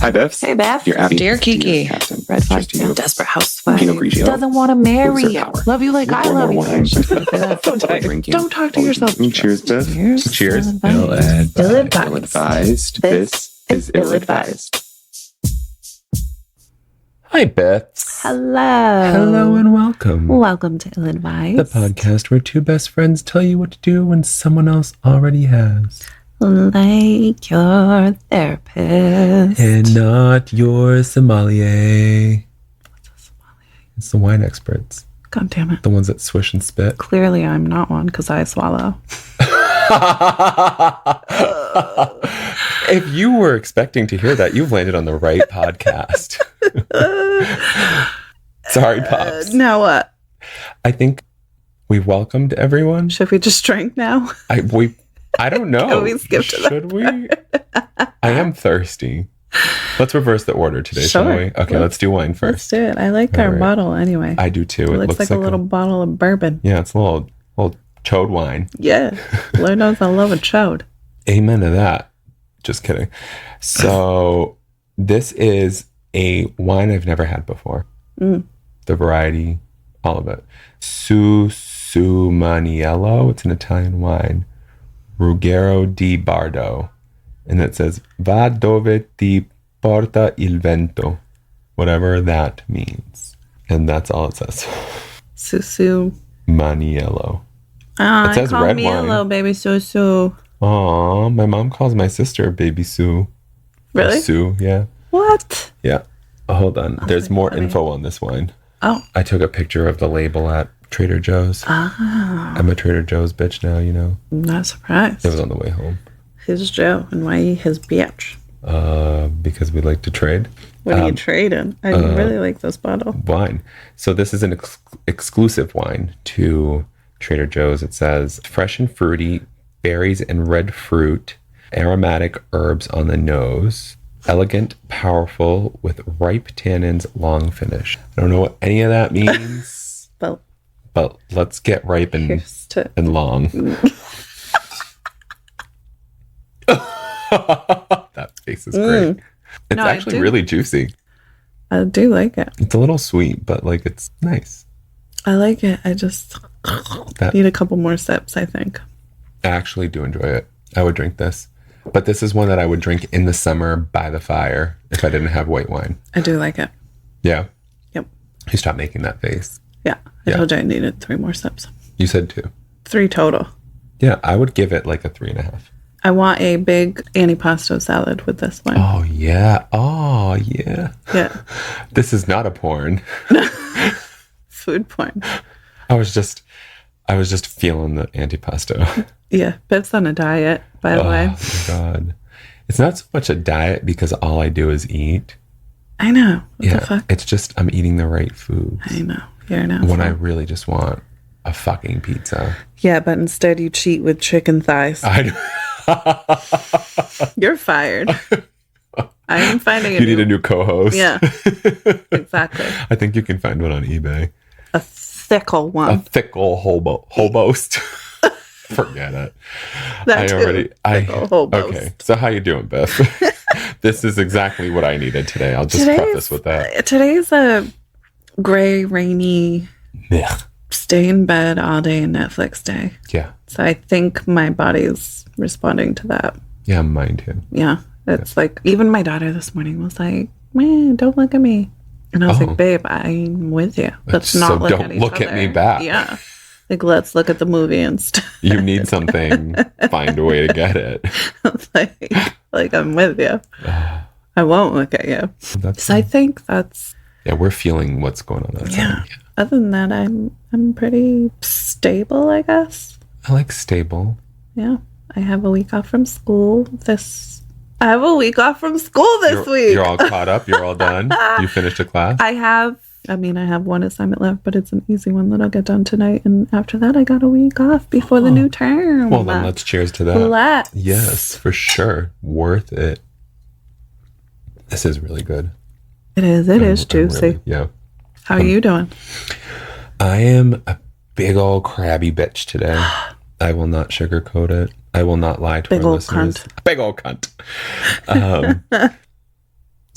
Hi, Biffs. Hey, Beth. Dear Abby. Dear Kiki. Captain. Red flag. Cheers to you. Desperate housewife. Pinot Grigio. Doesn't want to marry Booster you. power. Love you like Look I for love more you. wine. Don't talk to yourself. Cheers, Biff. Cheers. Cheers. Ill-advised. Ill-advised. This is ill-advised. Hi, Beths. Hello. Hello and welcome. Welcome to Ill-advised. The podcast where two best friends tell you what to do when someone else already has. Like your therapist. And not your sommelier. What's a sommelier? It's the wine experts. God damn it. The ones that swish and spit. Clearly I'm not one because I swallow. If you were expecting to hear that, you've landed on the right podcast. Sorry, Pops. Now what? I think we've welcomed everyone. Should we just drink now? I don't know. Can we skip to that? Should we? I am thirsty. Let's reverse the order today, shall Sure. we? Okay, let's do wine Let's first. do it. I like All our right. bottle anyway. I do too. It looks like a little bottle of bourbon. Yeah, it's a little chode wine. Yeah. Lord knows I love a chode. Amen to that. Just kidding. So this is a wine I've never had before. Mm. The variety, all of it. Susumaniello. It's an Italian wine. Ruggero di Bardo. And it says, Va dove ti porta il vento. Whatever that means. And that's all it says. Susu. Maniello. Ah, It says call red me wine. hello, baby Susu. Aw, my mom calls my sister Baby Sue. Or Really? Sue, yeah. What? Yeah. Hold on. There's like more funny. info on this wine. Oh. I took a picture of the label at Trader Joe's. Ah. I'm a Trader Joe's bitch now, you know. I'm not surprised. It was on the way home. Who's Joe and why he his bitch? Because we like to trade. What are you trading? I really like this bottle. Wine. So this is an exclusive wine to Trader Joe's. It says fresh and fruity, berries and red fruit, aromatic herbs on the nose, elegant, powerful, with ripe tannins, long finish. I don't know what any of that means, But but let's get ripe and here's to long. That face is great. It's No, I actually do. really juicy. I do like it. It's a little sweet, but like it's nice. I like it. I just need a couple more sips, I think. I actually do enjoy it. I would drink this. But this is one that I would drink in the summer by the fire if I didn't have white wine. I do like it. Yeah. Yep. You stop making that face. Yeah. I told you I needed 3 more sips. You said 2. 3 total. Yeah, I would give it like a 3.5. I want a big antipasto salad with this one. Oh yeah. Oh yeah. Yeah. This is not a porn. Food porn. I was just feeling the antipasto. Yeah. Biff's on a diet, by the way. Oh my god. It's not so much a diet because all I do is eat. I know. What Yeah. the fuck? It's just I'm eating the right food. I know. You're an When I asshole. really just want a fucking pizza. Yeah, but instead you cheat with chicken thighs. You're fired. I am finding You need a new co-host. Yeah. Exactly. I think you can find one on eBay. A thickle A one. fickle hobost. Forget it. That too. Fickle hobost. Okay. So how you doing, Beth? This is exactly what I needed today. I'll just preface with that. Today's a gray, rainy, Ugh. stay in bed all day and Netflix day. Yeah. So I think my body's responding to that. Yeah, mine too. Yeah. It's like, even my daughter this morning was like, man, don't look at me. And I was like, babe, I'm with you. Let's not So look don't at each look other. at me back. Yeah. Like, let's look at the movie instead. You need something, find a way to get it. like, I'm with you. I won't look at you. So I think that's, Yeah, we're feeling what's going on outside. yeah. Other than that, I'm pretty stable, I guess. I like stable. Yeah. I have a week off from school this week week. You're all caught up. You're all done. You finished a class. I have one assignment left, but it's an easy one that I'll get done tonight. And after that, I got a week off before the new term. Well, then let's cheers to that. Let's. Yes, for sure. Worth it. This is really good. It is. It is juicy. Really, yeah. How are you doing? I am a big old crabby bitch today. I will not sugarcoat it. I will not lie to Big our old listeners. cunt. Big old cunt.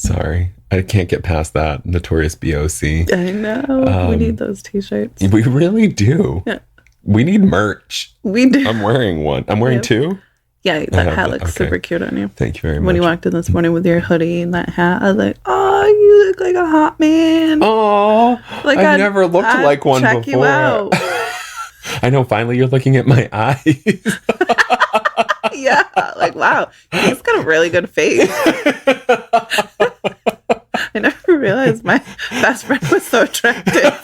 Sorry. I can't get past that. Notorious BOC. I know. We need those t-shirts. We really do. Yeah. We need merch. We do. I'm wearing one. I'm wearing two? Yeah, that hat looks super cute on you. Thank you very much. When you walked in this morning with your hoodie and that hat, I was like, oh, you look like a hot man. Oh, like I've never looked like one check before. You out. I know, finally you're looking at my eyes. Yeah, like, wow, he's got a really good face. I never realized my best friend was so attractive.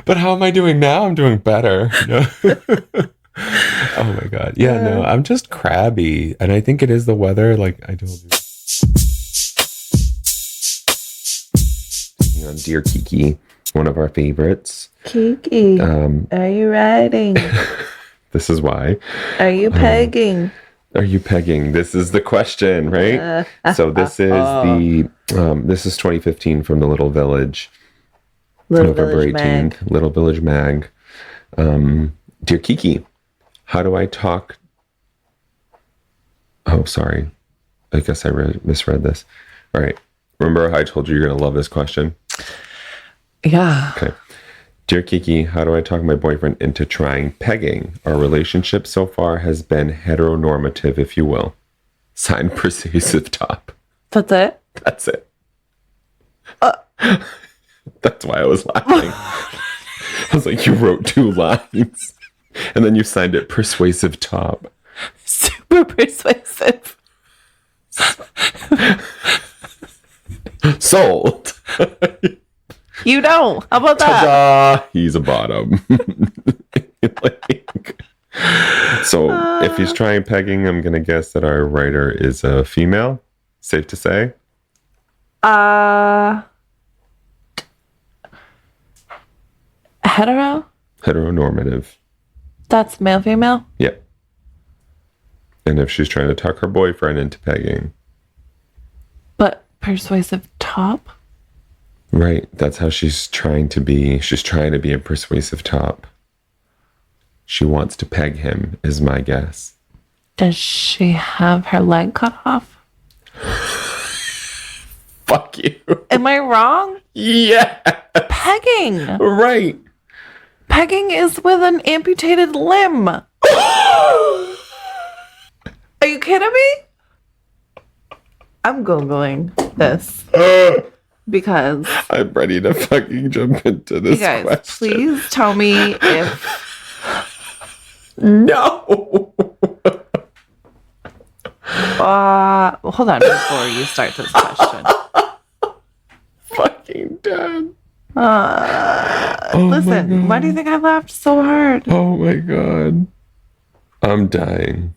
But how am I doing now? I'm doing better. No. Oh my God. Yeah, no, I'm just crabby. And I think it is the weather, like I told you. On Dear Kiki, one of our favorites. Kiki, are you riding? This is why. Are you pegging? Are you pegging? This is the question, right? So this is this is 2015 from the Little Village. November 18th, Little Village Mag. Dear Kiki, how do I talk? Oh, sorry. I guess I misread this. All right. Remember how I told you you're going to love this question? Yeah. Okay. Dear Kiki, how do I talk my boyfriend into trying pegging? Our relationship so far has been heteronormative, if you will. Signed, Persuasive Top. That's it? That's it. That's why I was laughing. I was like, you wrote 2 lines. And then you signed it Persuasive Top. Super persuasive. Sold. You don't. How about that? Ta-da! He's a bottom. So if he's trying pegging, I'm going to guess that our writer is a female. Safe to say? Hetero? Heteronormative. That's male, female? Yep. And if she's trying to talk her boyfriend into pegging. But persuasive top? Right. That's how she's trying to be. She's trying to be a persuasive top. She wants to peg him, is my guess. Does she have her leg cut off? Fuck you. Am I wrong? Yeah. Pegging. Right. Pegging is with an amputated limb. Are you kidding me? I'm Googling this. Because I'm ready to fucking jump into this you guys, question. please tell me if No. hold on before you start this question. Fucking dead. Listen, why do you think I laughed so hard? Oh my God. I'm dying.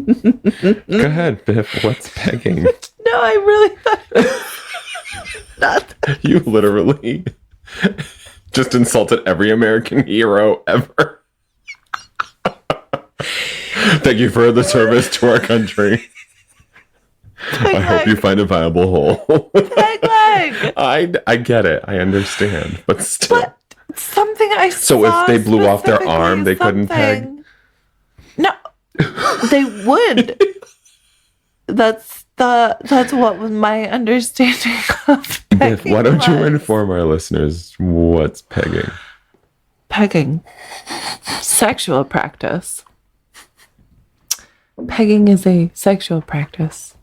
Go ahead, Biff. What's pegging? No, I really thought not. You literally just insulted every American hero ever. Thank you for the service to our country. I hope you find a viable hole. Peg leg. I get it. I understand. But still. But something I So saw if they blew off their specifically arm, they couldn't peg? something- No, they would. That's what was my understanding of Biff, pegging. why don't you was. inform our listeners what's pegging? Pegging. Sexual practice. Pegging is a sexual practice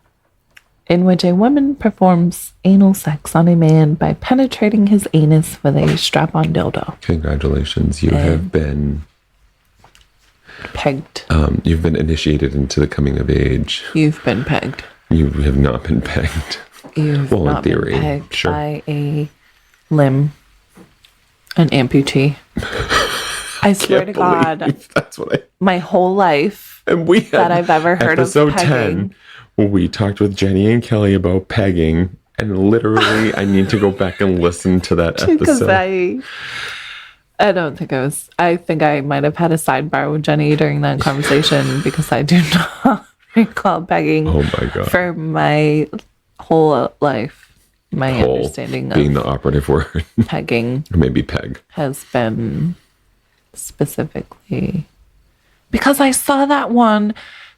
in which a woman performs anal sex on a man by penetrating his anus with a strap-on dildo. Congratulations. You have been Pegged. you've been initiated into the coming of age. You've been pegged. You have not been pegged. You've Well, in not theory, been pegged sure. by a limb, an amputee. I swear to God, That's what my whole life and we had that I've ever heard of episode pegging. 10 we talked with Jenny and Kelly about pegging, and literally I need to go back and listen to that Because episode. I don't think I think I might have had a sidebar with Jenny during that conversation because I do not recall pegging Oh my God. for my whole life. My Whole understanding being of the operative word. pegging Or maybe peg. has been specifically Because I saw that one.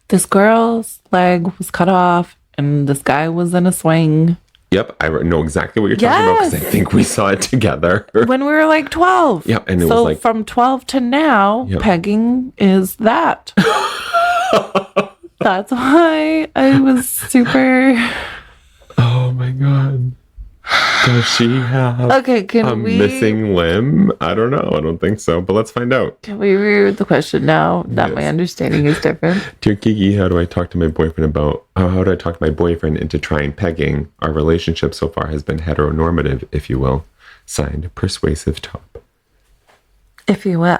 This girl's leg was cut off and this guy was in a swing. Yep, I know exactly what you're talking about because I think we saw it together. When we were like 12. Yeah, and it so was like... from 12 to now, pegging is that. That's why I was super... Oh my God. Does she have a missing limb? I don't know. I don't think so, but let's find out. Can we reread the question now that my understanding is different? Dear Kiki, how do I talk to my boyfriend into trying pegging? Our relationship so far has been heteronormative, if you will. Signed, Persuasive Top. If you will.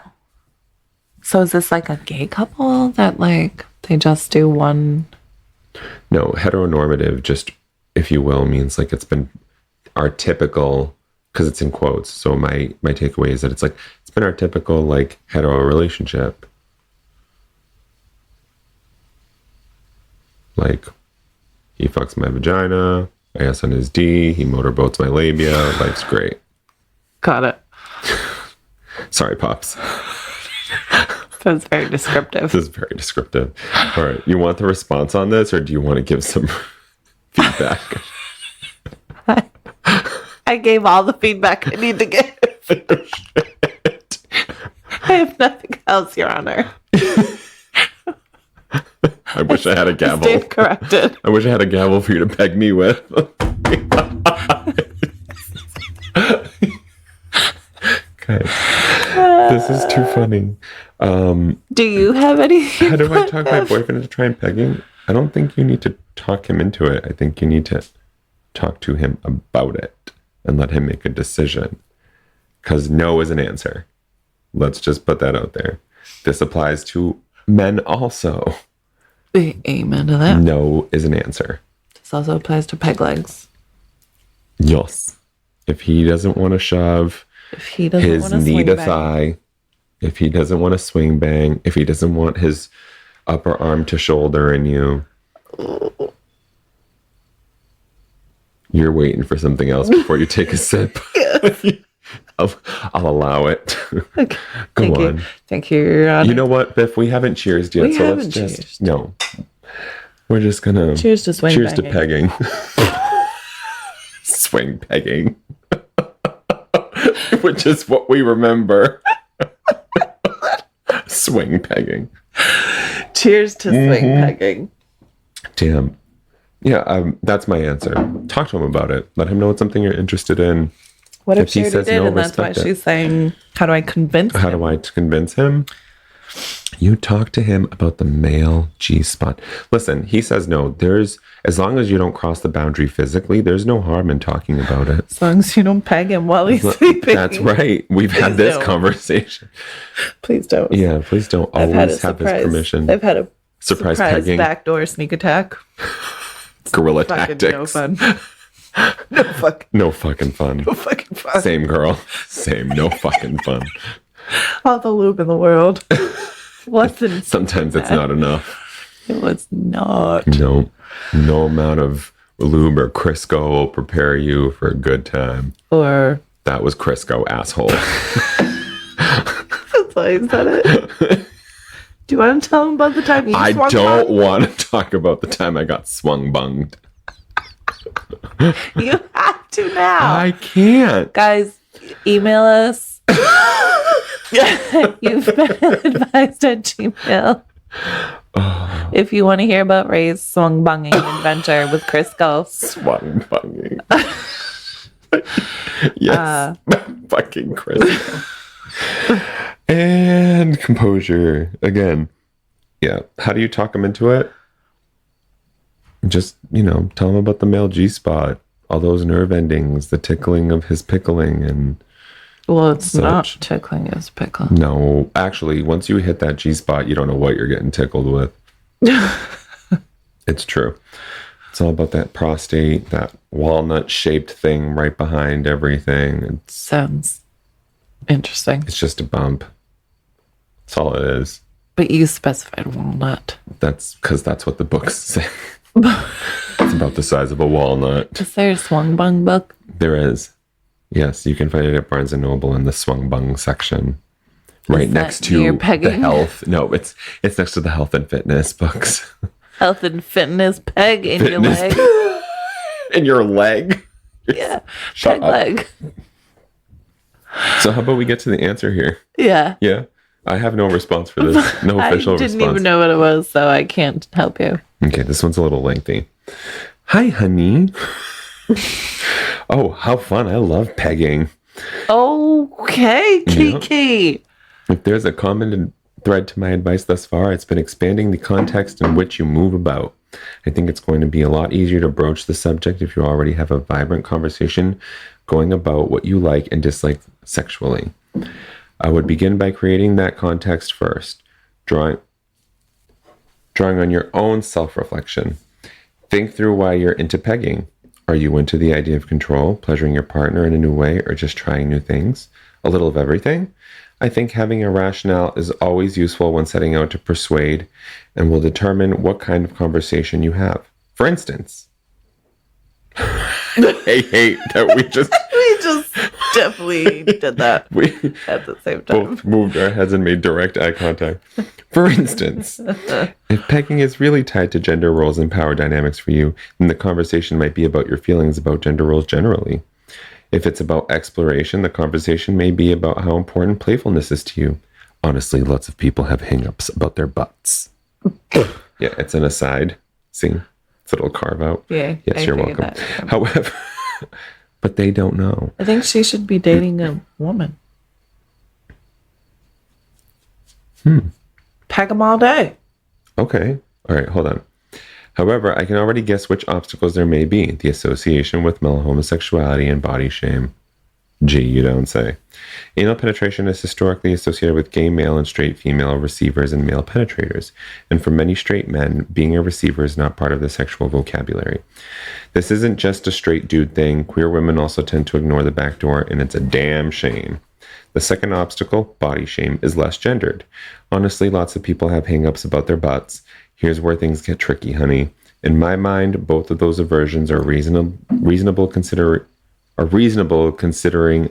So is this like a gay couple that like they just do one? No, heteronormative, just if you will, means like it's been our typical, because it's in quotes. So my takeaway is that it's like, it's been our typical like hetero relationship. Like, he fucks my vagina, I ass on his D, he motorboats my labia, life's great. Got it. Sorry, Pops. That's very descriptive. This is very descriptive. All right, you want the response on this, or do you want to give some feedback? I gave all the feedback I need to give. I have nothing else, Your Honor. I wish I had a gavel. Stand corrected. I wish I had a gavel for you to peg me with. Okay. This is too funny. Do you have any? How do I talk my boyfriend into trying pegging? I don't think you need to talk him into it. I think you need to talk to him about it and let him make a decision. Because no is an answer. Let's just put that out there. This applies to men also. Amen to that. No is an answer. This also applies to peg legs. Yes. If he doesn't want to shove his knee to thigh, if he doesn't want to swing bang, if he doesn't want his upper arm to shoulder in you, you're waiting for something else before you take a sip. I'll allow it. Okay. Go on. Thank you, Your Honor. You know what, Biff? We haven't cheersed yet, so let's just... No. We're just gonna... Cheers to swing Cheers banging. to pegging. Swing pegging. Which is what we remember. Swing pegging. Cheers to swing pegging. Damn. Yeah, that's my answer. Talk to him about it. Let him know it's something you're interested in. What if she he already says did, no, and that's why respect it. she's saying, how do I convince him? How do I convince him? You talk to him about the male G-spot. Listen, he says no. As long as you don't cross the boundary physically, there's no harm in talking about it. As long as you don't peg him while he's sleeping. That's right. We've had this conversation. Please don't. Yeah, please don't. Always have his permission. I've had a surprise pegging. Backdoor sneak attack. Guerrilla Fucking tactics. no fun. No fucking fun. No fucking fun. Same girl. Same. No fucking fun. All the lube in the world. Sometimes it's not enough. It was not. No amount of lube or Crisco will prepare you for a good time. Or that was Crisco, asshole. That's why I said it. Do you want to tell him about the time you swung I don't bunged? want to talk about the time I got swung bunged. You have to now. I can't. Guys, email us. You've been advised at Gmail. Oh. If you want to hear about Ray's swung bunging adventure with Crisco. Swung bunging. Yes. Fucking Crisco. And composure again. Yeah. How do you talk him into it? Just, tell him about the male G-spot, all those nerve endings, the tickling of his pickling and well, it's such. not tickling his pickle. No, actually, once you hit that G-spot, you don't know what you're getting tickled with. It's true. It's all about that prostate, that walnut-shaped thing right behind everything. Sounds interesting. It's just a bump. That's all it is. But you specified walnut. That's because that's what the books say. It's about the size of a walnut. Is there a swung bung book? There is. Yes, you can find it at Barnes & Noble in the swung bung section. right that next near to pegging? the health. No, it's next to the health and fitness books. Health and fitness peg in your Fitness leg. in your leg. Yeah. Shut Peg up. leg. So how about we get to the answer here? Yeah. Yeah. I have no response for this. No official I didn't response. even know what it was, so I can't help you. Okay, this one's a little lengthy. Hi, honey. Oh, how fun. I love pegging. Okay, Kiki. If there's a common thread to my advice thus far, it's been expanding the context in which you move about. I think it's going to be a lot easier to broach the subject if you already have a vibrant conversation going about what you like and dislike sexually. I would begin by creating that context first, drawing on your own self-reflection. Think through why you're into pegging. Are you into the idea of control, pleasuring your partner in a new way, or just trying new things? A little of everything? I think having a rationale is always useful when setting out to persuade and will determine what kind of conversation you have. For instance, I hate that we just definitely did that we at the same time. both moved our heads and made direct eye contact. For instance, if pegging is really tied to gender roles and power dynamics for you, then the conversation might be about your feelings about gender roles generally. If it's about exploration, the conversation may be about how important playfulness is to you. Honestly, lots of people have hang-ups about their butts. Yeah, it's an aside. See? It's a little carve out. Yeah. Yes, I you're figured welcome. that. However, but they don't know. I think she should be dating a woman. Peg them all day. Okay. All right, hold on. However, I can already guess which obstacles there may be. The association with male homosexuality and body shame. Gee, you don't say. Anal penetration is historically associated with gay male and straight female receivers and male penetrators. And for many straight men, being a receiver is not part of the sexual vocabulary. This isn't just a straight dude thing. Queer women also tend to ignore the back door, and it's a damn shame. The second obstacle, body shame, is less gendered. Honestly, lots of people have hang-ups about their butts. Here's where things get tricky, honey. In my mind, both of those aversions are reasonable considering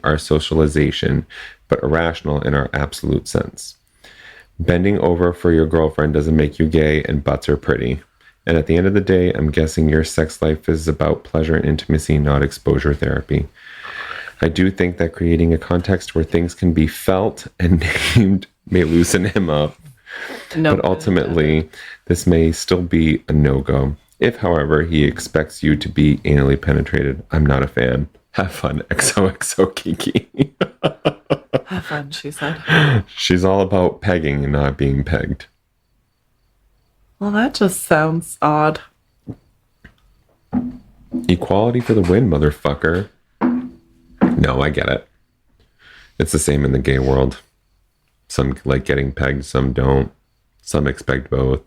our socialization, but irrational in our absolute sense. Bending over for your girlfriend doesn't make you gay, and butts are pretty. And at the end of the day, I'm guessing your sex life is about pleasure and intimacy, not exposure therapy. I do think that creating a context where things can be felt and named may loosen him up. No, but ultimately, this may still be a no-go. If, however, he expects you to be anally penetrated, I'm not a fan. Have fun, XOXO Kiki. have fun, she said. She's all about pegging and not being pegged. Well, that just sounds odd. Equality for the win, motherfucker. No, I get it. It's the same in the gay world. Some like getting pegged, some don't. Some expect both.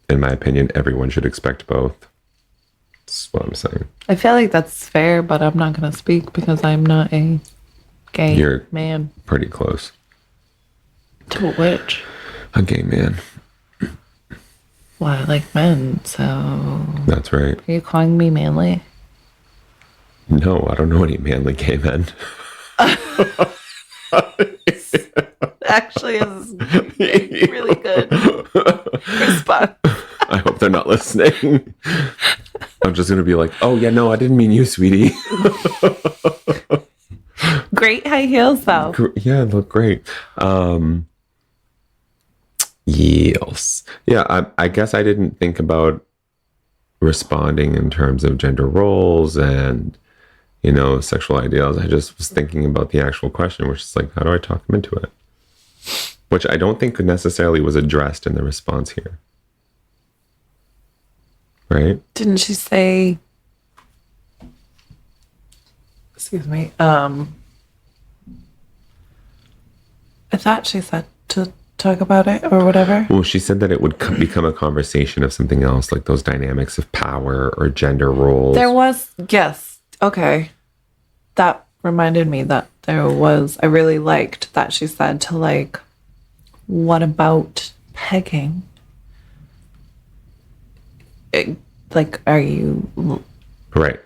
In my opinion, everyone should expect both. That's what I'm saying. I feel like that's fair, but I'm not going to speak because I'm not a gay You're man. pretty close. To which? A gay man. Well, I like men, so... That's right. Are you calling me manly? No, I don't know any manly gay men. Actually is really good response. I hope they're not listening. I'm just going to be like, oh, yeah, no, I didn't mean you, sweetie. Great high heels, though. Yeah, look great. Yes. Yeah, I guess I didn't think about responding in terms of gender roles and, you know, sexual ideals. I just was thinking about the actual question, which is like, how do I talk them into it? Which I don't think necessarily was addressed in the response here. Right? Didn't she say... Excuse me. I thought she said to talk about it or whatever. Well, she said that it would become a conversation of something else, like those dynamics of power or gender roles. There was... Yes. Okay. That reminded me that there was... I really liked that she said to, like, what about pegging? Like, are you... Right.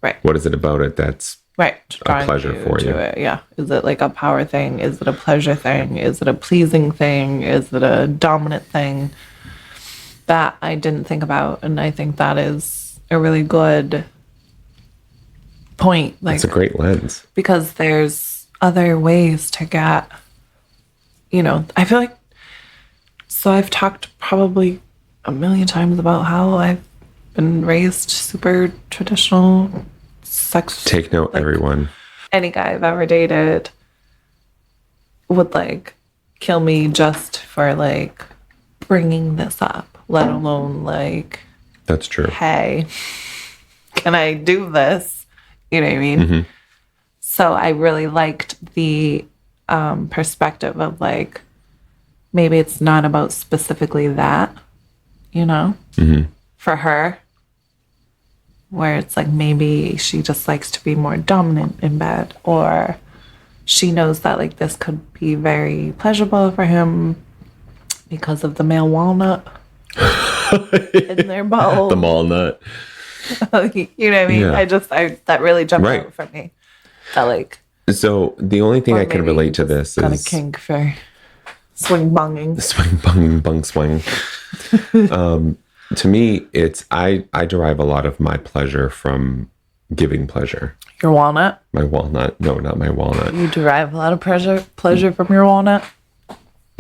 Right. What is it about it that's Right. Drawing pleasure for to you. it. Yeah. Is it like a power thing? Is it a pleasure thing? Is it a pleasing thing? Is it a dominant thing? That I didn't think about. And I think that is a really good point. Like, It's a great lens. because there's other ways to get, I feel like, so I've talked probably a million times about how I've been raised super traditional sex. Take note, everyone. Any guy I've ever dated would like kill me just for like bringing this up, let alone like, That's true. hey, can I do this? You know what I mean? Mm-hmm. So I really liked the perspective of like, maybe it's not about specifically that, Mm-hmm. for her, where it's like maybe she just likes to be more dominant in bed, or she knows that like this could be very pleasurable for him because of the male walnut in their bowl. The walnut. You know what I mean? Yeah. That really jumped Right. out for me. That like, So the only thing or I can maybe relate to just this got is a kink for swing bonging. swing, bung, swing. To me, it's I derive a lot of my pleasure from giving pleasure. Your walnut. My walnut. No, not my walnut. You derive a lot of pleasure from your walnut.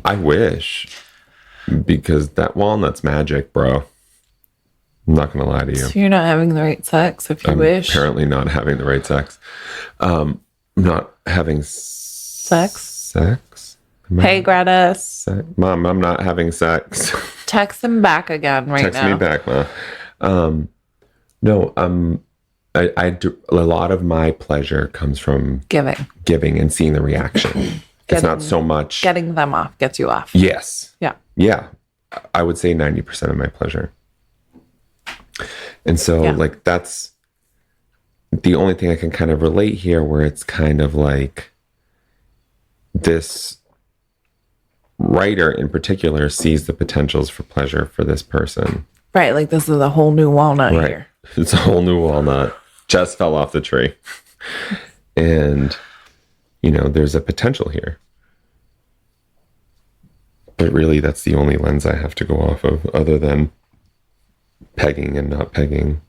I wish. Because that walnut's magic, bro. I'm not going to lie to you. So you're not having the right sex if you I'm wish. apparently not having the right sex. Not having Sex? Sex? Am I- Hey, Gratis. Mom, I'm not having sex. Text him back again right Text now. me back, Ma. No, I do, a lot of my pleasure comes from giving and seeing the reaction. It's not so much Getting them off gets you off. yes. Yeah. Yeah. I would say 90% of my pleasure. And so Yeah. like that's the only thing I can kind of relate here, where it's kind of like this writer in particular sees the potentials for pleasure for this person. Right. Like this is a whole new walnut Right. here. It's a whole new walnut. Just fell off the tree. And, there's a potential here. But really, that's the only lens I have to go off of, other than pegging and not pegging.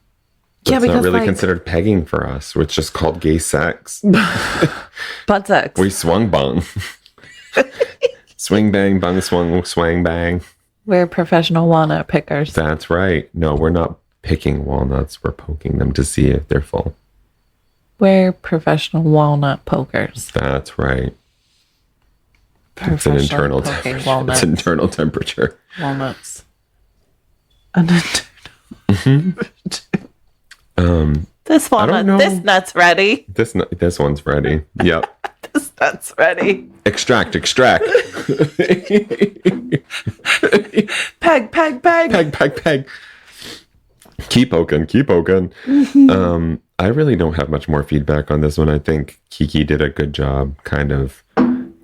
Yeah, It's not because really like, considered pegging for us. It's just called gay sex. butt sex. We swung bung. Swing bang, bung swung, swang bang. We're professional walnut pickers. That's right. No, we're not picking walnuts. We're poking them to see if they're full. We're professional walnut pokers. That's right. It's an internal poking temperature. walnuts. It's internal temperature. Walnuts. And this walnut, know. this nut's ready. This one's ready. Yep. This nut's ready. Extract. Peg. Peg. Keep poking. I really don't have much more feedback on this one. I think Kiki did a good job kind of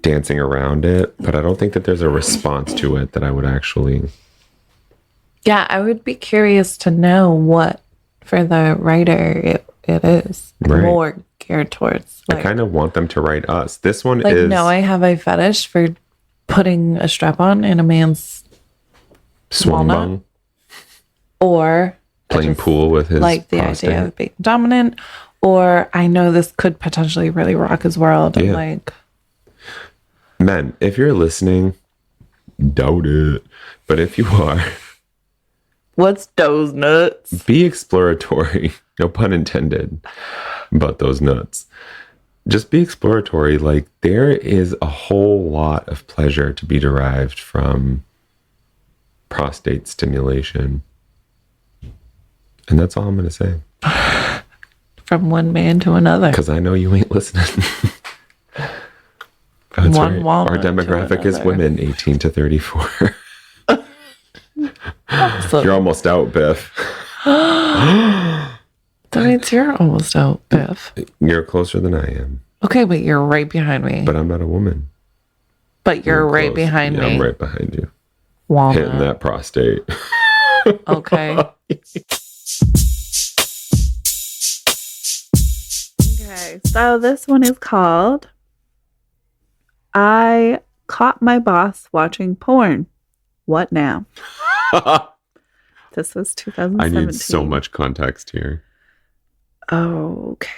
dancing around it, but I don't think that there's a response to it that I would actually... Yeah, I would be curious to know what for the writer it is Right. more geared towards. I kind of want them to write us. This one like, is... no, I have a fetish for putting a strap on in a man's swung walnut. bung, or playing pool with his like the prostate. idea of being dominant, or I know this could potentially really rock his world. And Yeah. like, Men, if you're listening, doubt it. But if you are, what's those nuts? be exploratory. No pun intended. But those nuts. Just be exploratory. Like, there is a whole lot of pleasure to be derived from prostate stimulation. And that's all I'm going to say. From one man to another. Because I know you ain't listening. That's One right. walnut Our to demographic is another. women 18 to 34. So You're almost out, Biff. that means you're almost out, Biff. You're closer than I am. Okay, but you're right behind me. But I'm not a woman. But you're I'm right close. behind Yeah, me. I'm right behind you. Walnut. Hitting that prostate. Okay. Okay, so this one is called I Caught My Boss Watching Porn. What now? This was 2017. I need so much context here. Oh, okay.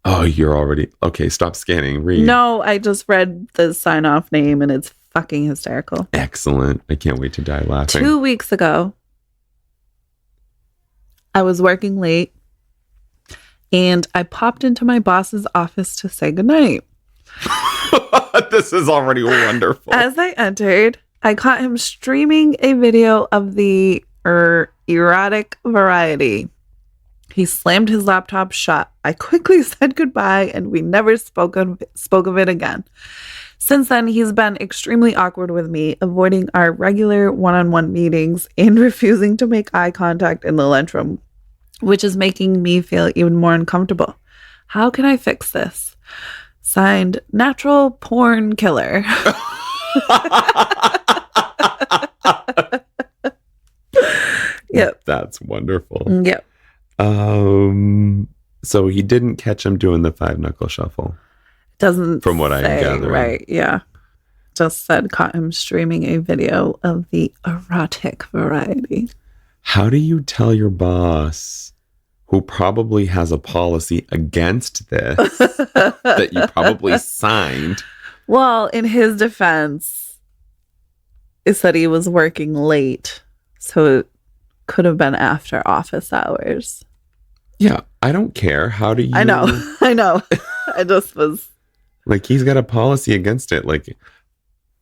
Oh, you're already... Okay, stop scanning. Read. No, I just read the sign-off name and it's fucking hysterical. Excellent. I can't wait to die laughing. 2 weeks ago, I was working late and I popped into my boss's office to say goodnight. This is already wonderful. As I entered, I caught him streaming a video of the erotic variety. He slammed his laptop shut. I quickly said goodbye and we never spoke of it again. Since then, he's been extremely awkward with me, avoiding our regular one-on-one meetings and refusing to make eye contact in the lunchroom, which is making me feel even more uncomfortable. How can I fix this? Signed, Natural Porn Killer. Yep. That's wonderful. Yep. So he didn't catch him doing the 5-knuckle shuffle. Doesn't from what I am gathering. Right, yeah. Just said caught him streaming a video of the erotic variety. How do you tell your boss, who probably has a policy against this, that you probably signed? Well, in his defense, it said he was working late, so it could have been after office hours. Yeah, I don't care. How do you... I know. I just was... Like, he's got a policy against it. Like,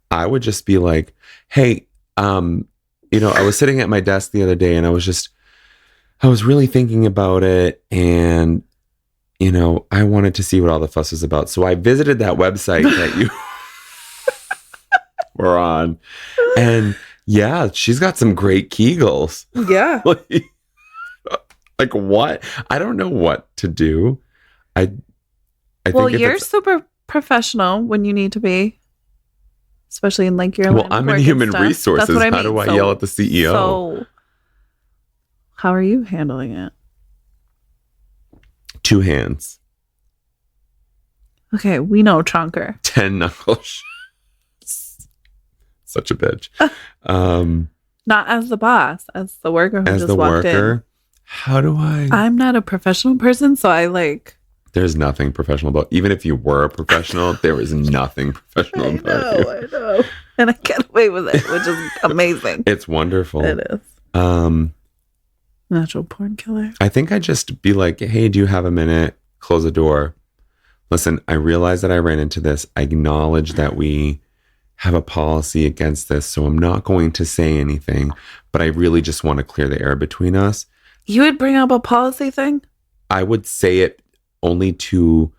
I would just be like, hey, I was sitting at my desk the other day and I was really thinking about it and, I wanted to see what all the fuss was about. So I visited that website that you were on. And yeah, she's got some great Kegels. Yeah. Like what? I don't know what to do. I think you're super professional when you need to be, especially in like your well, I'm in human resources. That's what I mean. How do I yell at the CEO? So how are you handling it? 2 hands. Okay, we know Chonker. 10 knuckles. Such a bitch. Not as the boss, as the worker who as just the walked worker. in. How do I? I'm not a professional person, so I like... There's nothing professional about... Even if you were a professional, there was nothing professional about you. I know. And I get away with it, which is amazing. It's wonderful. It is. Natural porn killer. I think I'd just be like, hey, do you have a minute? Close the door. Listen, I realize that I ran into this. I acknowledge that we have a policy against this, so I'm not going to say anything, but I really just want to clear the air between us. You would bring up a policy thing? I would say it only to...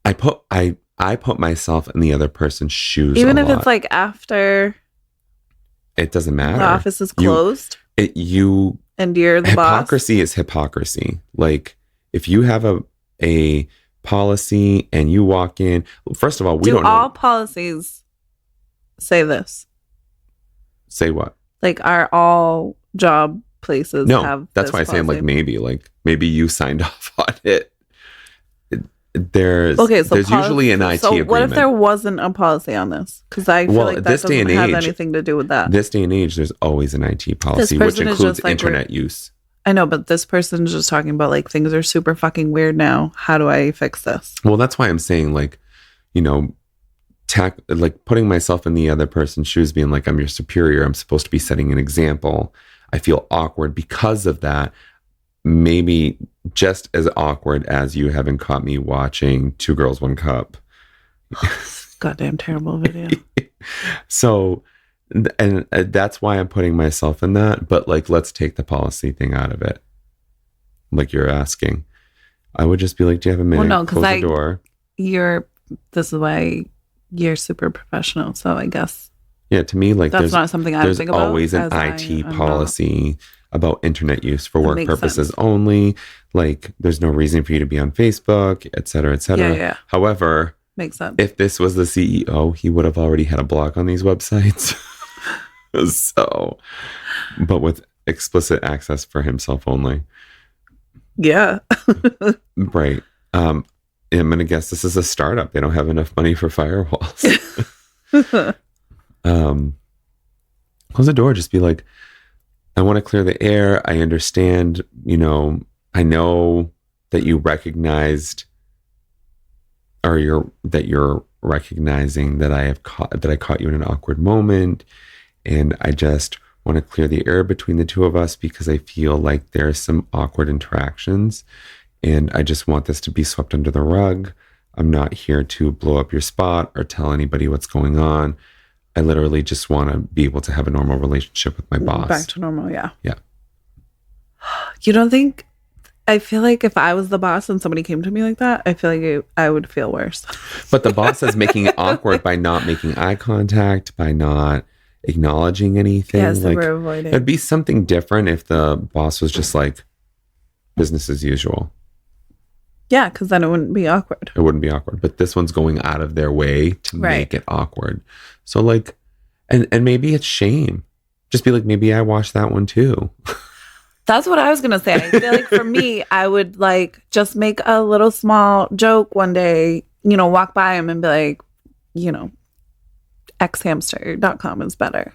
I put myself in the other person's shoes. Even if it's like after... It doesn't matter. The office is closed? And you're the boss? Hypocrisy is hypocrisy. Like, if you have a policy and you walk in... First of all, we don't know... Do all policies say this? Say what? Like, are all job places have that's why I say, like, maybe you signed off on it. There's usually an IT agreement. What if there wasn't a policy on this? Because I feel like that doesn't have anything to do with that. This day and age, there's always an IT policy, which includes internet use. I know, but this person's just talking about like things are super fucking weird now. How do I fix this? Well, that's why I'm saying like, like putting myself in the other person's shoes, being like, I'm your superior. I'm supposed to be setting an example. I feel awkward because of that. Maybe just as awkward as you having caught me watching Two Girls, One Cup. Goddamn terrible video. So, and that's why I'm putting myself in that. But like, let's take the policy thing out of it. Like you're asking. I would just be like, do you have a minute? Well, no, close the door. This is why you're super professional. So I guess. Yeah, to me, like that's not something I think about. There's always an IT policy about internet use for work purposes only. Like, there's no reason for you to be on Facebook, et cetera, et cetera. Yeah. However, makes sense. If this was the CEO, he would have already had a block on these websites. So, but with explicit access for himself only. Yeah. Right. I'm going to guess this is a startup. They don't have enough money for firewalls. Close the door. Just be like, I want to clear the air. I understand, I know that you recognized, or you're recognizing that I caught you in an awkward moment. And I just want to clear the air between the two of us because I feel like there's some awkward interactions. And I just want this to be swept under the rug. I'm not here to blow up your spot or tell anybody what's going on. I literally just want to be able to have a normal relationship with my boss. Back to normal, yeah. Yeah. You don't think... I feel like if I was the boss and somebody came to me like that, I feel like I would feel worse. But the boss is making it awkward by not making eye contact, by not acknowledging anything. Yes, we're avoiding. It'd be something different if the boss was just like business as usual. Yeah, because then it wouldn't be awkward. It wouldn't be awkward. But this one's going out of their way to make it awkward. So like, and maybe it's shame. Just be like, maybe I watched that one too. That's what I was going to say. I feel like for me, I would like just make a little small joke one day, walk by him and be like, xhamster.com is better.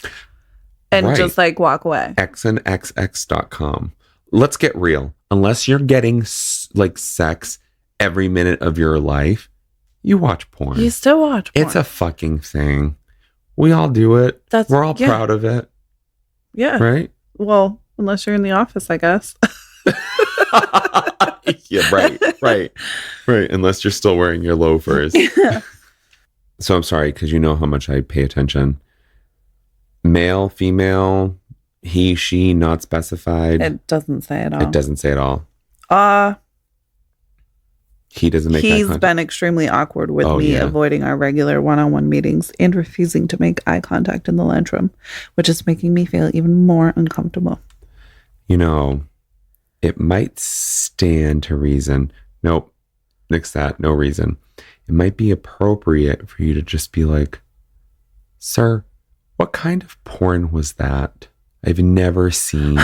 And just like walk away. xnxx.com. Let's get real. Unless you're getting like sex every minute of your life, you watch porn. You still watch porn. It's a fucking thing. We all do it. We're all proud of it. Yeah. Right? Well, unless you're in the office, I guess. Yeah, right. Unless you're still wearing your loafers. So I'm sorry, because you know how much I pay attention. Male, female, he, she, not specified. It doesn't say at all. It doesn't say at all. He doesn't make eye contact. He's been extremely awkward with me, avoiding our regular one-on-one meetings and refusing to make eye contact in the lunchroom, which is making me feel even more uncomfortable. It might stand to reason. Nope. Nix that. No reason. It might be appropriate for you to just be like, sir, what kind of porn was that? I've never seen.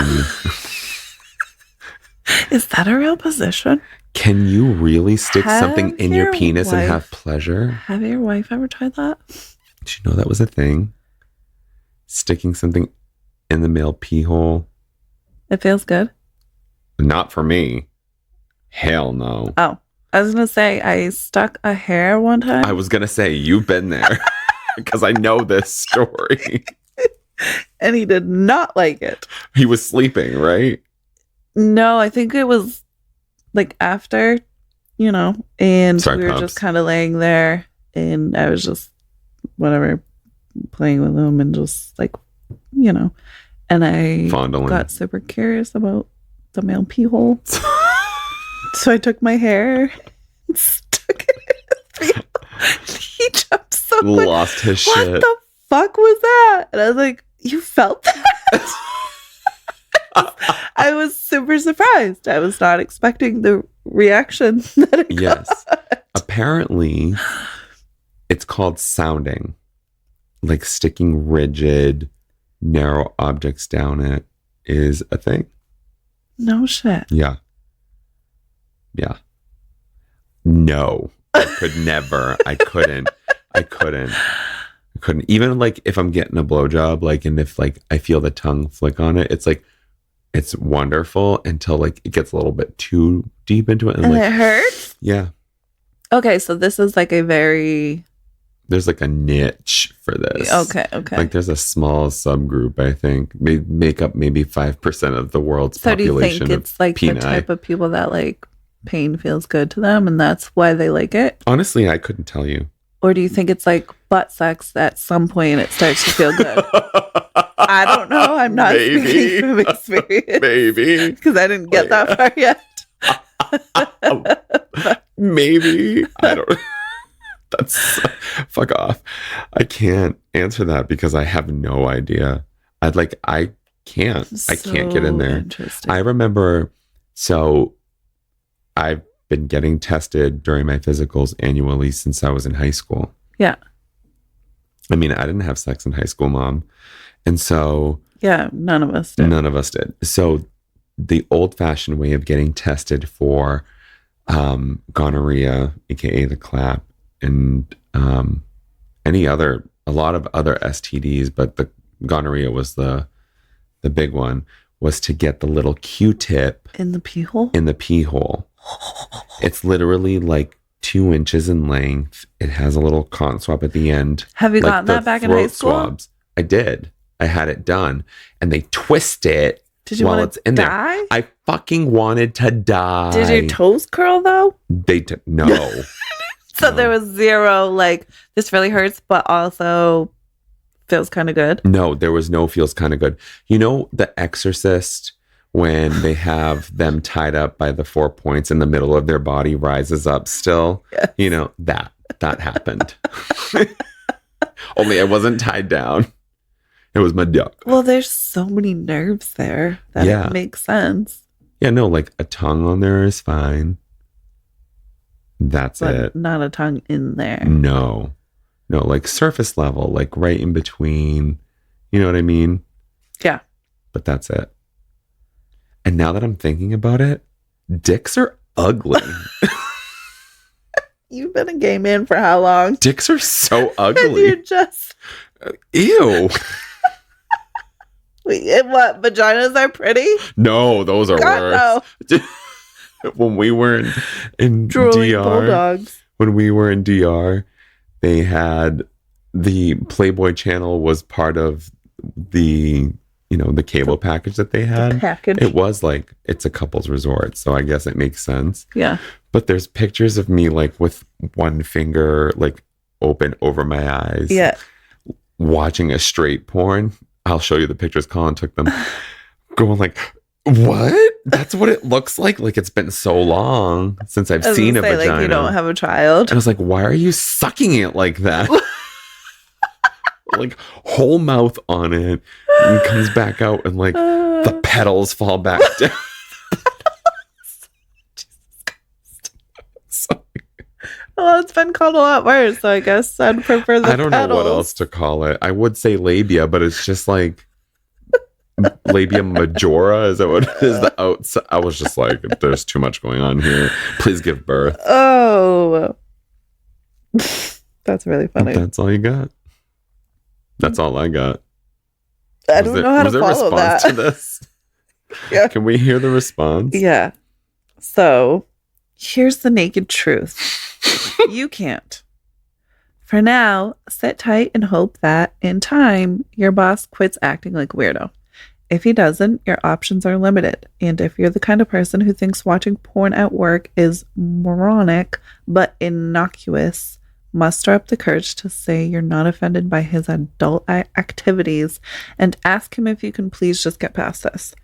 Is that a real position? Can you really stick something in your penis and have pleasure? Have your wife ever tried that? Did you know that was a thing? Sticking something in the male pee hole. It feels good? Not for me. Hell no. Oh, I was going to say I stuck a hair one time. I was going to say you've been there because I know this story. And he did not like it. He was sleeping, right? No, I think it was like after, and we were just kind of laying there and I was just whatever playing with him and just like, and I got super curious about the male pee hole. So I took my hair and stuck it in his pee hole. He jumped so quick. Lost his shit. What the fuck was that? And I was like, you felt that? I was super surprised. I was not expecting the reaction that it got. Apparently, it's called sounding. Like sticking rigid, narrow objects down it is a thing. No shit. Yeah. No. I could never. I couldn't. Even like if I'm getting a blowjob, like, and if like I feel the tongue flick on it, it's like, it's wonderful until like it gets a little bit too deep into it. And like, it hurts? Yeah. Okay, so this is like there's like a niche for this. Okay. Like there's a small subgroup, I think, make up maybe 5% of the world's population. So do you think it's like peni. The type of people that like pain feels good to them and that's why they like it? Honestly, I couldn't tell you. Or do you think it's like butt sex at some point it starts to feel good? I don't know. I'm not speaking from experience. Maybe. Because I didn't get that far yet. Maybe. I don't. That's fuck off. I can't answer that because I have no idea. I can't get in there. I remember, so I've been getting tested during my physicals annually since I was in high school. Yeah. I mean, I didn't have sex in high school, Mom. And so... Yeah, none of us did. So the old-fashioned way of getting tested for gonorrhea, aka the clap, and a lot of other STDs, but the gonorrhea was the big one, was to get the little Q-tip in the pee hole. It's literally like 2 inches in length. It has a little cotton swab at the end. Have you gotten that back in high school? Swabs. I did. I had it done, and they twist it. Did you want to die? There. I fucking wanted to die. Did your toes curl though? No. So there was zero, like, this really hurts, but also feels kind of good. No, there was no feels kind of good. You know, The Exorcist, when they have them tied up by the 4 points in the middle of their body rises up still. Yes. You know, that happened. Only I wasn't tied down. It was my duck. Well, there's so many nerves there that it makes sense. Yeah, no, like a tongue on there is fine. That's it. Not a tongue in there. No, like surface level, like right in between. You know what I mean? Yeah. But that's it. And now that I'm thinking about it, dicks are ugly. You've been a gay man for how long? Dicks are so ugly. And you just... Ew. Wait, what? Vaginas are pretty? No, those are worse. No. When we were in DR, bulldogs. When we were in DR, they had the Playboy channel was part of the cable package that they had. It was like, it's a couple's resort, so I guess it makes sense. Yeah. But there's pictures of me like with one finger like open over my eyes. Yeah. Watching a straight porn. I'll show you the pictures. Colin took them. Going like, what? That's what it looks like. Like, it's been so long since I've seen a vagina. Like, you don't have a child. And I was like, why are you sucking it like that? Like, whole mouth on it, and comes back out, and like the petals fall back down. Well, it's been called a lot worse, so I guess I'd prefer the petals. I don't know what else to call it. I would say labia, but it's just like labia majora. Is that what it is? The outside. I was just like, there's too much going on here. Please give birth. Oh, that's really funny. That's all you got. That's all I got. I don't know how to follow that. To this? Yeah. Can we hear the response? Yeah. So, here's the naked truth. You can't. For now, sit tight and hope that, in time, your boss quits acting like a weirdo. If he doesn't, your options are limited. And if you're the kind of person who thinks watching porn at work is moronic but innocuous, muster up the courage to say you're not offended by his adult activities and ask him if you can please just get past this.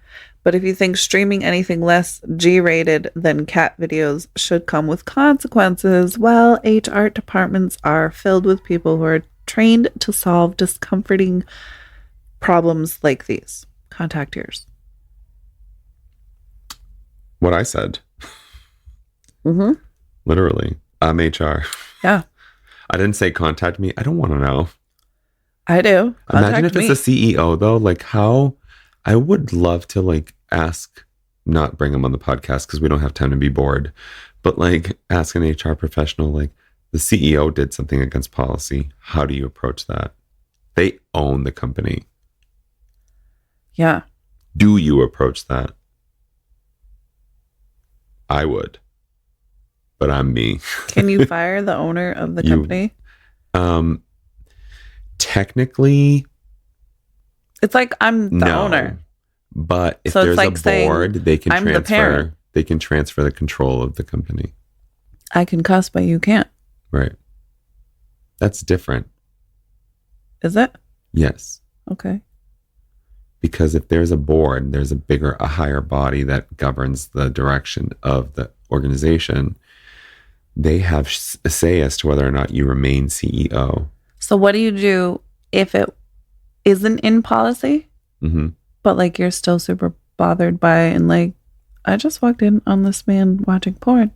But if you think streaming anything less G-rated than cat videos should come with consequences, well, HR departments are filled with people who are trained to solve discomforting problems like these. Contact yours. What I said. Mm-hmm. Literally. I'm HR. Yeah. I didn't say contact me. I don't want to know. I do. Imagine if it's the CEO though. Like, how I would love to like ask, not bring him on the podcast because we don't have time to be bored, but like ask an HR professional, like, the CEO did something against policy. How do you approach that? They own the company. Yeah. Do you approach that? I would. But I'm me. Can you fire the owner of the company? Technically, it's like I'm the owner. But if there's like a board, they can transfer. They can transfer the control of the company. I can cuss, but you can't. Right. That's different. Is it? Yes. Okay. Because if there's a board, there's a higher body that governs the direction of the organization. They have a say as to whether or not you remain CEO. So what do you do if it isn't in policy, but like you're still super bothered by it and like, I just walked in on this man watching porn.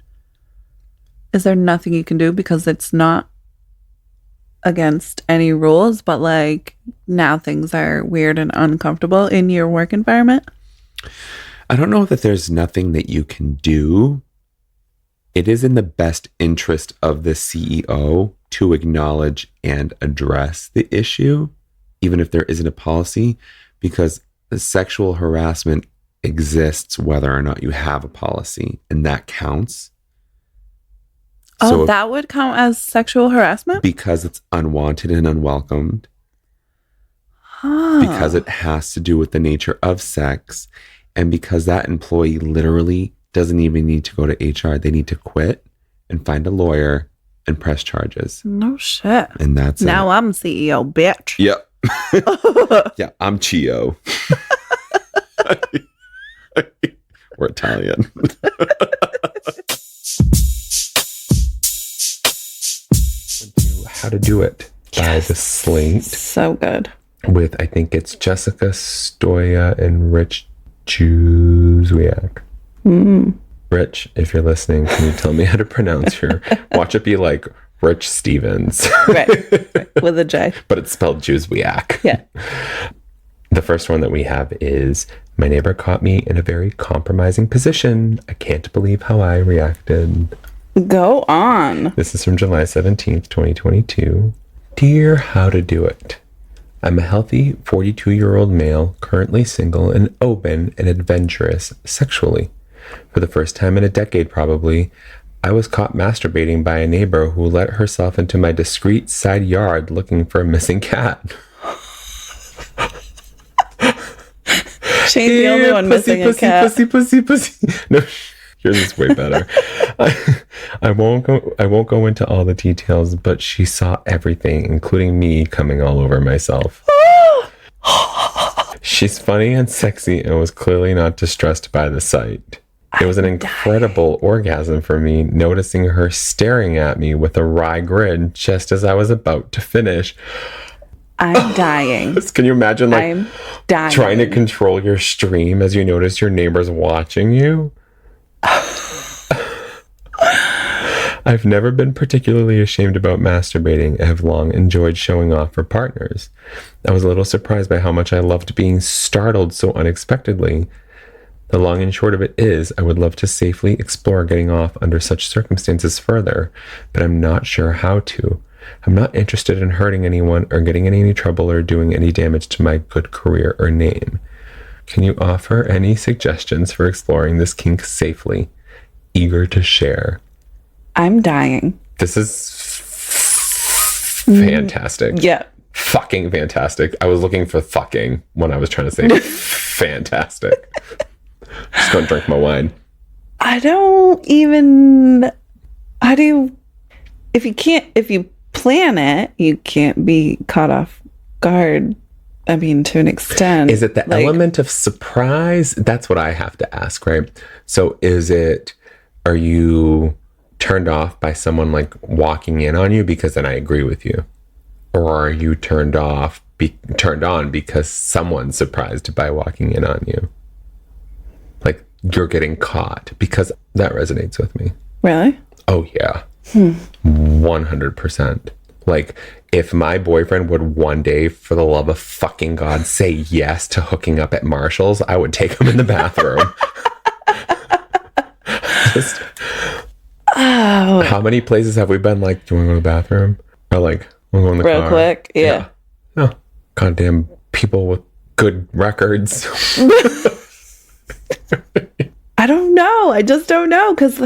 Is there nothing you can do because it's not against any rules, but like now things are weird and uncomfortable in your work environment? I don't know that there's nothing that you can do. it is in the best interest of the CEO to acknowledge and address the issue, even if there isn't a policy, because the sexual harassment exists whether or not you have a policy, and that counts. So that would count as sexual harassment? Because it's unwanted and unwelcomed. Because it has to do with the nature of sex, and because that employee literally doesn't even need to go to HR. They need to quit and find a lawyer and press charges. No shit. And that's now I'm CEO, bitch. Yep. Yeah, I'm Chio. We're Italian. How to Do It by the Slate. So good. With, I think it's Jessica Stoya and Rich Juzwiak. Rich, if you're listening, can you tell me how to pronounce your... Watch it be like Rich Stevens. Right. With a J. But it's spelled Juzwiak. Yeah. The first one that we have is, my neighbor caught me in a very compromising position. I can't believe how I reacted. Go on. This is from July 17th, 2022. Dear How to Do It. I'm a healthy 42-year-old male, currently single and open and adventurous sexually. For the first time in a decade, probably, I was caught masturbating by a neighbor who let herself into my discreet side yard looking for a missing cat. She's the only one missing a cat. Pussy. No, yours is way better. I won't go into all the details, but she saw everything, including me coming all over myself. She's funny and sexy and was clearly not distressed by the sight. It was an incredible orgasm for me, noticing her staring at me with a wry grin just as I was about to finish. I'm dying. Can you imagine, like, I'm dying. Trying to control your stream as you notice your neighbors watching you? I've never been particularly ashamed about masturbating. I have long enjoyed showing off for partners. I was a little surprised by how much I loved being startled so unexpectedly. The long and short of it is, I would love to safely explore getting off under such circumstances further, but I'm not sure how to. I'm not interested in hurting anyone or getting in any trouble or doing any damage to my good career or name. Can you offer any suggestions for exploring this kink safely? Eager to share. I'm dying. This is fantastic. Yeah. Fucking fantastic. I was looking for fucking when I was trying to say fantastic. Just gonna drink my wine. I don't even... How do you... If you plan it, you can't be caught off guard. I mean, to an extent. Is it the element of surprise? That's what I have to ask, right? So are you turned off by someone like walking in on you? Because then I agree with you. Or are you turned on because someone's surprised by walking in on you? Like you're getting caught, because that resonates with me. Really? Oh yeah. 100%. Like, if my boyfriend would one day, for the love of fucking God, say yes to hooking up at Marshall's, I would take him in the bathroom. How many places have we been like, do you want to go to the bathroom? Or like, we'll go in the car. Real quick, yeah. No. Goddamn people with good records. I don't know. I just don't know. Because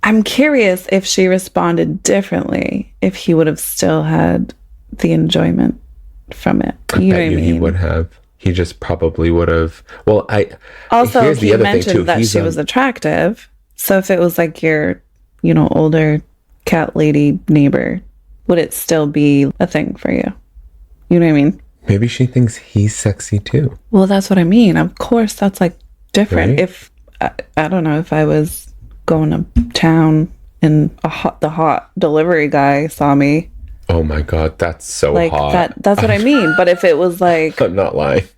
I'm curious if she responded differently, if he would have still had the enjoyment from it. You know what I mean? He would have. He just probably would have. Well, also, he mentioned that she was attractive. So if it was like your, older cat lady neighbor, would it still be a thing for you? You know what I mean? Maybe she thinks he's sexy too. Well, that's what I mean. Of course, that's like different. Right? If I don't know, if I was going to town and the hot delivery guy saw me. Oh my God, that's so hot. That's what I mean. But if it was like, I'm not lying,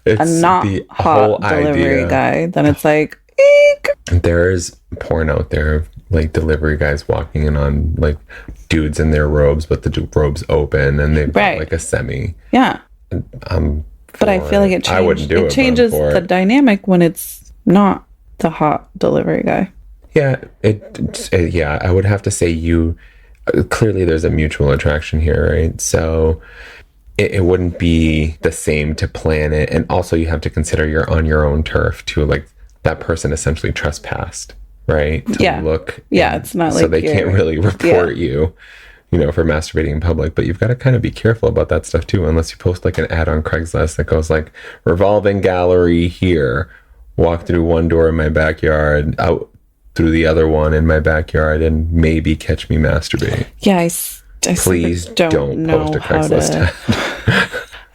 it's a not hot delivery guy, then it's like, eek. There's porn out there of like delivery guys walking in on like dudes in their robes, but the robes open and they've got like a semi. Yeah. But I feel like it I wouldn't do it. It changes the dynamic when it's not the hot delivery guy. Yeah, I would have to say clearly there's a mutual attraction here, right? So it wouldn't be the same to plan it. And also you have to consider you're on your own turf too. Like that person essentially trespassed, right? Look. Yeah, it's not like so they can't really report you for masturbating in public. But you've got to kind of be careful about that stuff too, unless you post like an ad on Craigslist that goes like, revolving gallery here, walk through one door in my backyard, out through the other one in my backyard, and maybe catch me masturbating. Yeah, please don't post a Craigslist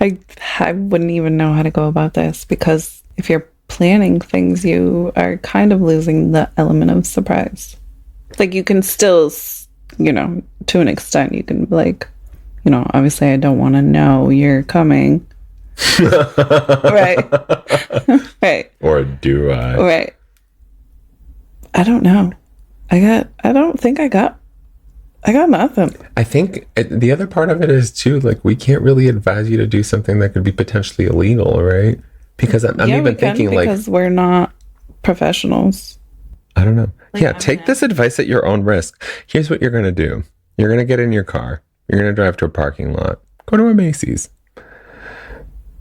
ad. I wouldn't even know how to go about this, because if you're planning things, you are kind of losing the element of surprise. Like you can still, to an extent, you can be like, obviously I don't want to know you're coming. Right. Right. Or do I? Right. I don't know. I don't think I got nothing. I think the other part of it is too, like, we can't really advise you to do something that could be potentially illegal, right? Because I'm even thinking because we're not professionals. I don't know. Take this advice at your own risk. Here's what you're going to do. You're going to get in your car. You're going to drive to a parking lot. Go to a Macy's.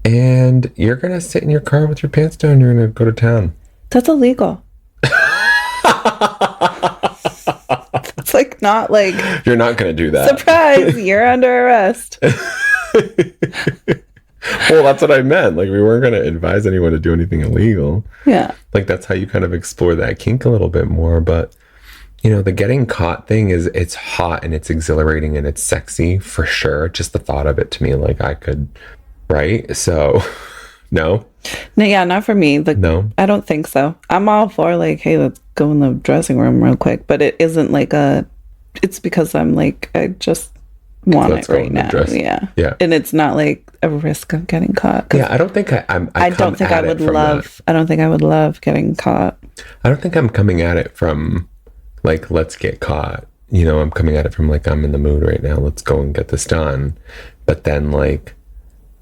And you're going to sit in your car with your pants down. You're going to go to town. That's illegal. It's like not like you're not going to do that. Surprise, you're under arrest. Well, that's what I meant. Like, we weren't going to advise anyone to do anything illegal. Yeah. Like, that's how you kind of explore that kink a little bit more. But, the getting caught thing it's hot and it's exhilarating and it's sexy for sure. Just the thought of it to me, like, I could, right? So, no. No, yeah, not for me. No. I don't think so. I'm all for like, hey, let's go in the dressing room real quick. But it isn't like it's because I'm like, I just want it right now. Yeah. Yeah. And it's not like a risk of getting caught. Yeah, I don't think I don't think I would love getting caught. I don't think I'm coming at it from like, let's get caught. I'm coming at it from like, I'm in the mood right now. Let's go and get this done. But then like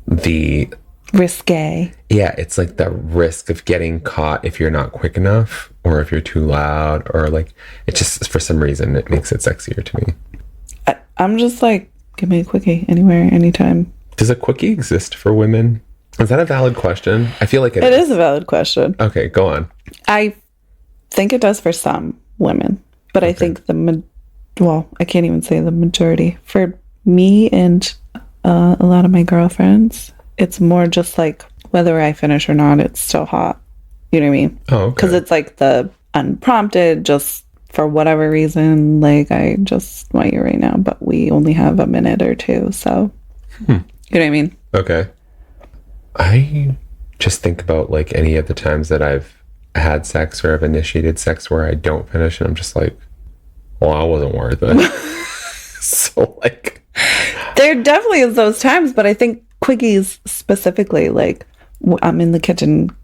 the risque. Yeah, it's like the risk of getting caught if you're not quick enough or if you're too loud, or like it just, for some reason, it makes it sexier to me. I'm just like, give me a quickie anywhere, anytime. Does a quickie exist for women? Is that a valid question? I feel like it is a valid question. Okay, go on. I think it does for some women, but okay. I think I can't even say the majority. For me and a lot of my girlfriends, it's more just like whether I finish or not, it's still hot. You know what I mean? Oh, okay. Because it's like the unprompted, just for whatever reason, like, I just want you right now, but we only have a minute or two, so you know what I mean? Okay. I just think about like any of the times that I've had sex or I've initiated sex where I don't finish, and I'm just like, well, I wasn't worth it. So like, there definitely is those times, but I think quickies specifically, like, I'm in the kitchen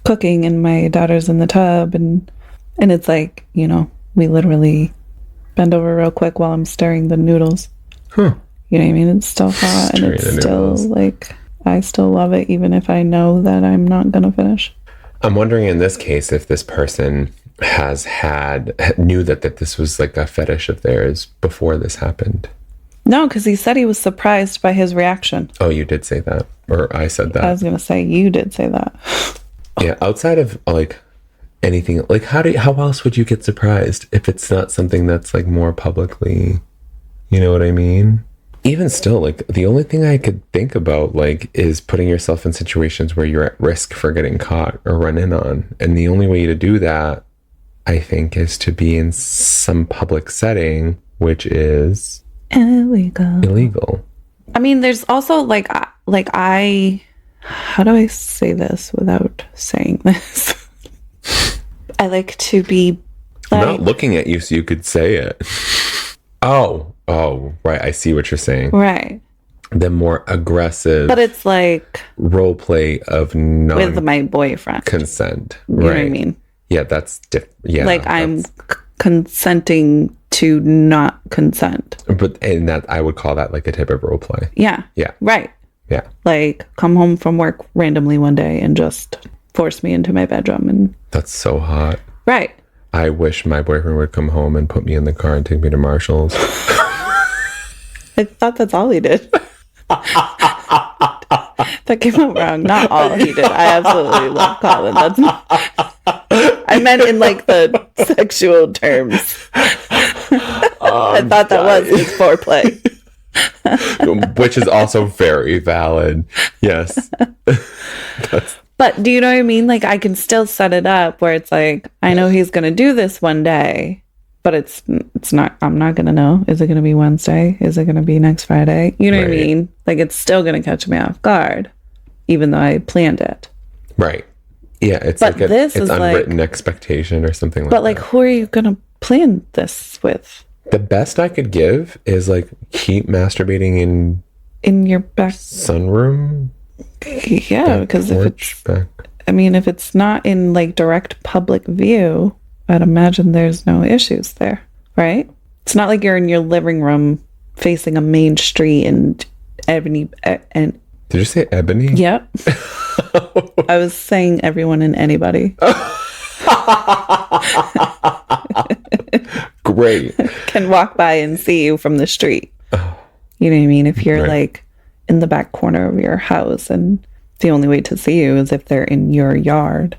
cooking and my daughter's in the tub, and it's like, we literally bend over real quick while I'm stirring the noodles. Huh. You know what I mean? It's still hot, and it's still like, I still love it even if I know that I'm not gonna finish. I'm wondering in this case if this person knew that this was like a fetish of theirs before this happened. No, because he said he was surprised by his reaction. Oh, you did say that, or I said that. I was gonna say you did say that. Yeah, outside of like anything, like how else would you get surprised if it's not something that's like more publicly, you know what I mean? Even still, like, the only thing I could think about, like, is putting yourself in situations where you're at risk for getting caught or run in on. And the only way to do that, I think, is to be in some public setting, which is illegal. I mean, there's also like how do I say this without saying this? I like to be like, I'm not looking at you so you could say it. Oh, right. I see what you're saying. Right. The more aggressive, but it's like role play of with my boyfriend consent. You know what I mean? Yeah, that's yeah. Like, I'm consenting to not consent. And that, I would call that like a type of role play. Yeah. Yeah. Right. Yeah. Like, come home from work randomly one day and just force me into my bedroom, and that's so hot. Right. I wish my boyfriend would come home and put me in the car and take me to Marshall's. I thought that's all he did. That came out wrong. Not all he did. I absolutely love Colin. That's not... I meant in like the sexual terms. I thought that was his foreplay. Which is also very valid. Yes. But do you know what I mean? Like, I can still set it up where it's like, I know he's going to do this one day, but it's not, I'm not going to know. Is it going to be Wednesday? Is it going to be next Friday? You know what I mean? Like, it's still going to catch me off guard, even though I planned it. Right. Yeah. It's but like this it's is unwritten expectation or something like that. But like, who are you going to plan this with? The best I could give is like keep masturbating in your back sunroom. Yeah, because if it's not in like direct public view, I'd imagine there's no issues there, right? It's not like you're in your living room facing a main street and Ebony and. Did you say Ebony? Yep. I was saying everyone and anybody. Great. Can walk by and see you from the street. You know what I mean? If you're like in the back corner of your house and the only way to see you is if they're in your yard,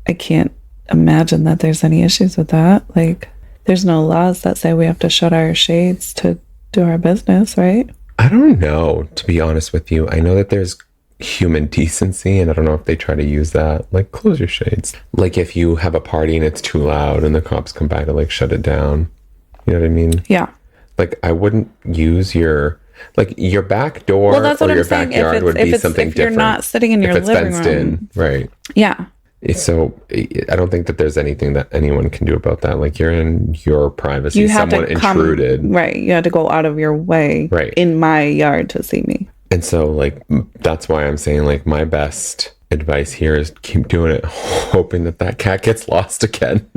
I can't imagine that there's any issues with that. Like, there's no laws that say we have to shut our shades to do our business, right? I don't know, to be honest with you. I know that there's human decency, and I don't know if they try to use that. Like, close your shades. Like, if you have a party and it's too loud and the cops come by to like shut it down. You know what I mean? Yeah. Like, I wouldn't use your back door or your backyard would be something different. If you're not sitting in your living room. Right. Yeah. So I don't think that there's anything that anyone can do about that. Like, you're in your privacy. Someone intruded. Right. You had to go out of your way in my yard to see me. And so, like, that's why I'm saying, like, my best advice here is keep doing it, hoping that cat gets lost again.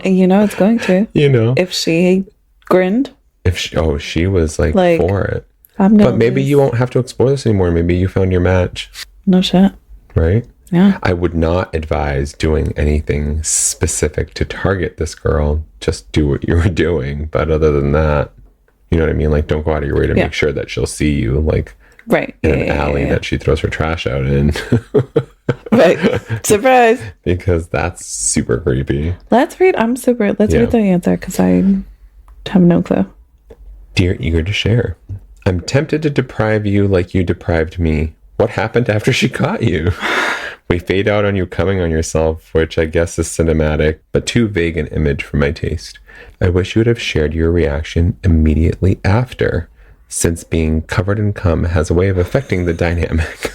And you know it's going to. You know. If she grinned. If she was, like for it. But maybe you won't have to explore this anymore. Maybe you found your match. No shit. Right? Yeah. I would not advise doing anything specific to target this girl. Just do what you were doing. But other than that, you know what I mean? Like, don't go out of your way to make sure that she'll see you, like, in an alley that she throws her trash out in. Right. Surprise. Because that's super creepy. Let's read the answer because I have no clue. Dear Eager to Share, I'm tempted to deprive you like you deprived me. What happened after she caught you? We fade out on you coming on yourself, which I guess is cinematic, but too vague an image for my taste. I wish you would have shared your reaction immediately after, since being covered in cum has a way of affecting the dynamic.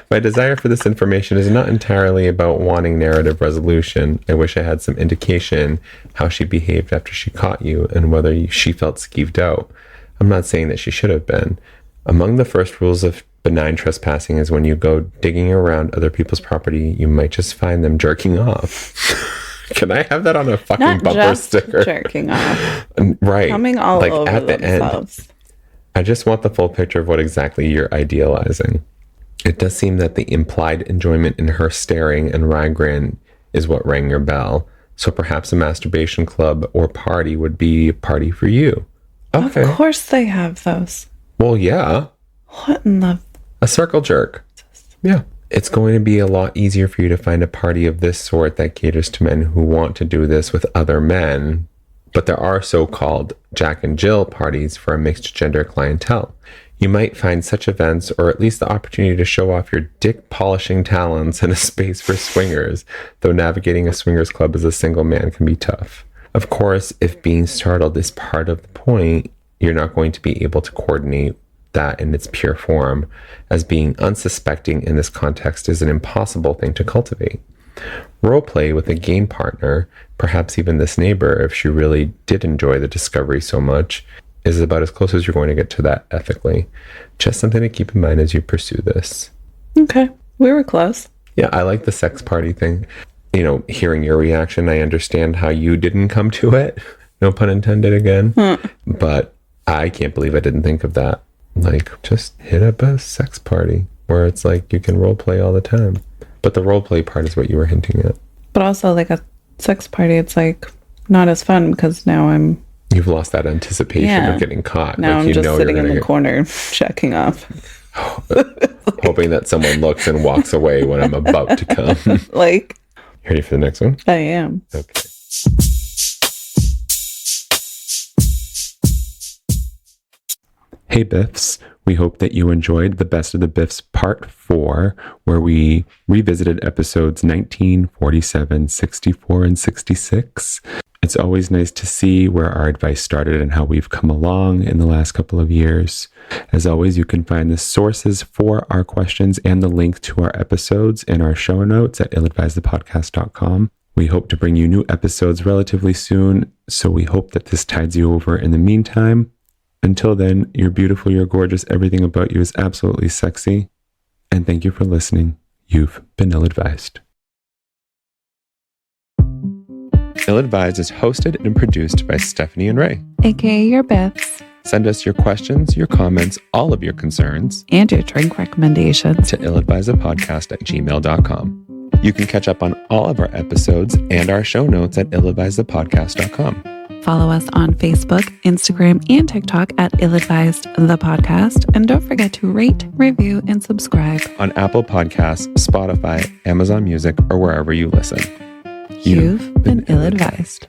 My desire for this information is not entirely about wanting narrative resolution. I wish I had some indication how she behaved after she caught you and whether she felt skeeved out. I'm not saying that she should have been. Among the first rules of benign trespassing is when you go digging around other people's property, you might just find them jerking off. Can I have that on a fucking not bumper just sticker? Jerking off. Right. Coming all like over at the themselves. end. I just want the full picture of what exactly you're idealizing. It does seem that the implied enjoyment in her staring and wry grin is what rang your bell. So perhaps a masturbation club or party would be a party for you. Okay. Of course they have those. Well, yeah. What in the... A circle jerk. Yeah. It's going to be a lot easier for you to find a party of this sort that caters to men who want to do this with other men. But there are so-called Jack and Jill parties for a mixed gender clientele. You might find such events, or at least the opportunity to show off your dick-polishing talents in a space for swingers, though navigating a swingers club as a single man can be tough. Of course, if being startled is part of the point, you're not going to be able to coordinate that in its pure form, as being unsuspecting in this context is an impossible thing to cultivate. Roleplay with a game partner, perhaps even this neighbor if she really did enjoy the discovery so much, is about as close as you're going to get to that ethically. Just something to keep in mind as you pursue this. Okay. We were close. Yeah, I like the sex party thing. You know, hearing your reaction, I understand how you didn't come to it. No pun intended again. But I can't believe I didn't think of that. Like, just hit up a sex party where it's like you can role play all the time. But the role play part is what you were hinting at. But also like a sex party, it's like not as fun because now you've lost that anticipation of getting caught. Now I'm just sitting in the corner checking off. Hoping that someone looks and walks away when I'm about to come. Like, you ready for the next one? I am. Okay. Hey Biffs, we hope that you enjoyed the Best of the Biffs Part 4, where we revisited episodes 19, 47, 64, and 66. It's always nice to see where our advice started and how we've come along in the last couple of years. As always, you can find the sources for our questions and the link to our episodes in our show notes at illadvisedthepodcast.com. We hope to bring you new episodes relatively soon, so we hope that this tides you over in the meantime. Until then, you're beautiful, you're gorgeous, everything about you is absolutely sexy. And thank you for listening. You've been ill-advised. Ill-Advised is hosted and produced by Stephanie and Ray, aka your Biffs. Send us your questions, your comments, all of your concerns, and your drink recommendations to illadvisedthepodcast@gmail.com. You can catch up on all of our episodes and our show notes at illadvisedthepodcast.com. Follow us on Facebook, Instagram, and TikTok at Ill-Advised the Podcast. And don't forget to rate, review, and subscribe on Apple Podcasts, Spotify, Amazon Music, or wherever you listen. You've been ill-advised.